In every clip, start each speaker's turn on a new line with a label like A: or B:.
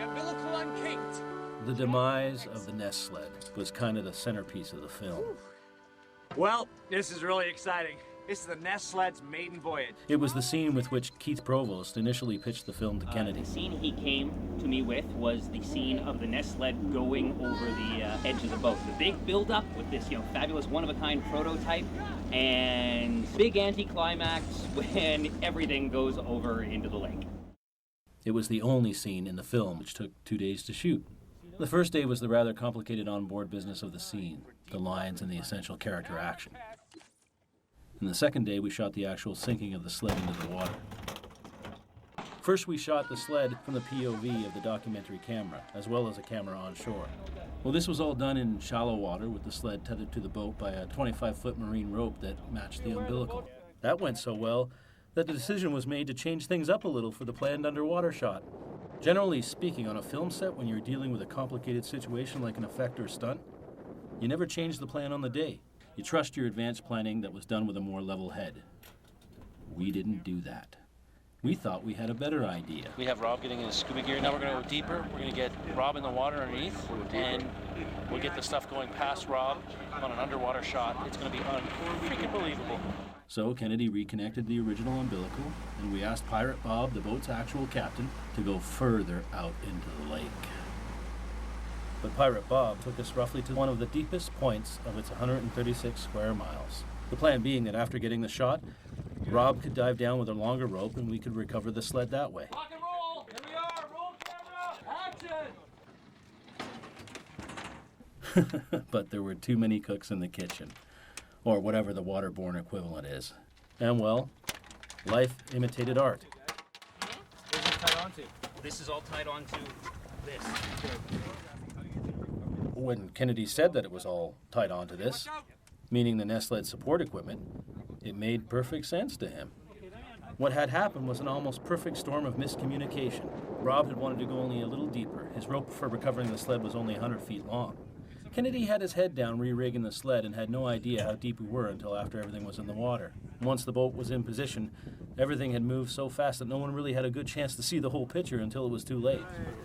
A: the umbilical unkinked.
B: The demise of the Ness sled was kind of the centerpiece of the film.
A: Well, this is really exciting. This is the Ness sled's maiden voyage.
B: It was the scene with which Keith Provost initially pitched the film to Kennedy.
C: The scene he came to me with was the scene of the Ness sled going over the edge of the boat. The big build-up with this, fabulous one-of-a-kind prototype, and big anticlimax when everything goes over into the lake.
B: It was the only scene in the film which took 2 days to shoot. The first day was the rather complicated onboard business of the scene, the lines and the essential character action. And the second day, we shot the actual sinking of the sled into the water. First, we shot the sled from the POV of the documentary camera, as well as a camera on shore. Well, this was all done in shallow water with the sled tethered to the boat by a 25-foot marine rope that matched the umbilical. That went so well that the decision was made to change things up a little for the planned underwater shot. Generally speaking, on a film set, when you're dealing with a complicated situation like an effect or stunt, you never change the plan on the day. You trust your advanced planning that was done with a more level head. We didn't do that. We thought we had a better idea.
D: We have Rob getting in his scuba gear. Now we're going to go deeper. We're going to get Rob in the water underneath, and we'll get the stuff going past Rob on an underwater shot. It's going to be freaking believable.
B: So Kennedy reconnected the original umbilical, and we asked Pirate Bob, the boat's actual captain, to go further out into the lake. But Pirate Bob took us roughly to one of the deepest points of its 136 square miles. The plan being that after getting the shot, Rob could dive down with a longer rope and we could recover the sled that way.
A: Rock and roll! Here we are! Roll camera! Action!
B: But there were too many cooks in the kitchen, or whatever the waterborne equivalent is. And well, life imitated art.
A: Where's it tied onto?
C: This is all tied onto this.
B: When Kennedy said that it was all tied onto this, meaning the Ness sled support equipment, it made perfect sense to him. What had happened was an almost perfect storm of miscommunication. Rob had wanted to go only a little deeper. His rope for recovering the sled was only 100 feet long. Kennedy had his head down re-rigging the sled and had no idea how deep we were until after everything was in the water. Once the boat was in position, everything had moved so fast that no one really had a good chance to see the whole picture until it was too late.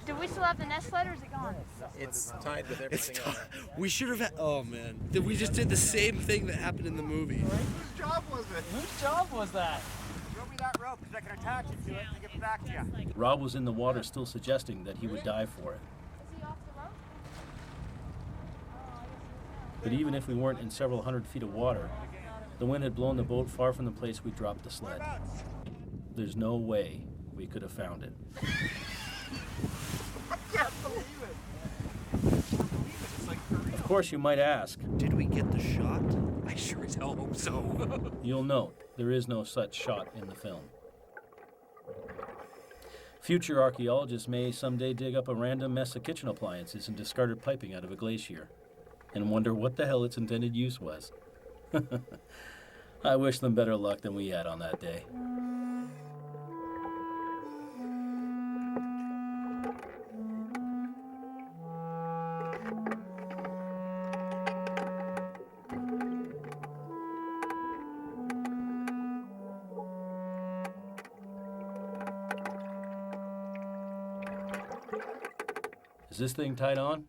E: Do we still have the Ness sled or is it gone?
F: It's tied with everything else.
G: We should have had, oh man. We just did the same thing that happened in the movie.
F: Whose job was it?
A: Whose job was that?
F: Throw me that rope because I can attach it to it and give it back to you.
B: Rob was in the water still suggesting that he would dive for it.
E: Is he off the rope?
B: But even if we weren't in several hundred feet of water, the wind had blown the boat far from the place we dropped the sled. There's no way we could have found it.
F: I can't believe it.
B: Of course, you might ask.
G: Did we get the shot?
F: I sure as hell hope so.
B: You'll note there is no such shot in the film. Future archaeologists may someday dig up a random mess of kitchen appliances and discarded piping out of a glacier and wonder what the hell its intended use was. I wish them better luck than we had on that day. Is this thing tied on?